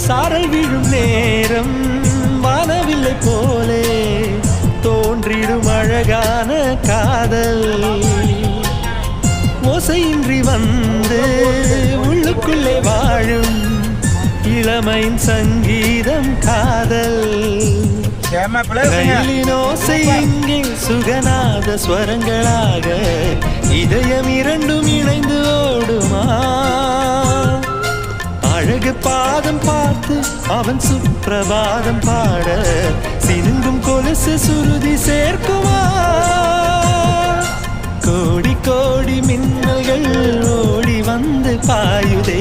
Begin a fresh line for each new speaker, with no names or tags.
சாரல் விழும் நேரம் வானவில்லை போலே தோன்றிடும் அழகான காதல் ஓசையின்றி வந்து உள்ளுக்குள்ளே வாழும் இளமையின் சங்கீதம் காதல் ரயிலின் ஓசை எங்கே சுகநாத ஸ்வரங்களாக இதயம் இரண்டும் இணைந்து ஓடுமா அழகு பாதம் பார்த்து அவன் சுப்பிரபாதம் பாட சினுங்கும் கொலுசு சுருதி சேர்க்குமா கோடி கோடி மின்னல்கள் ஓடி வந்து பாயுதே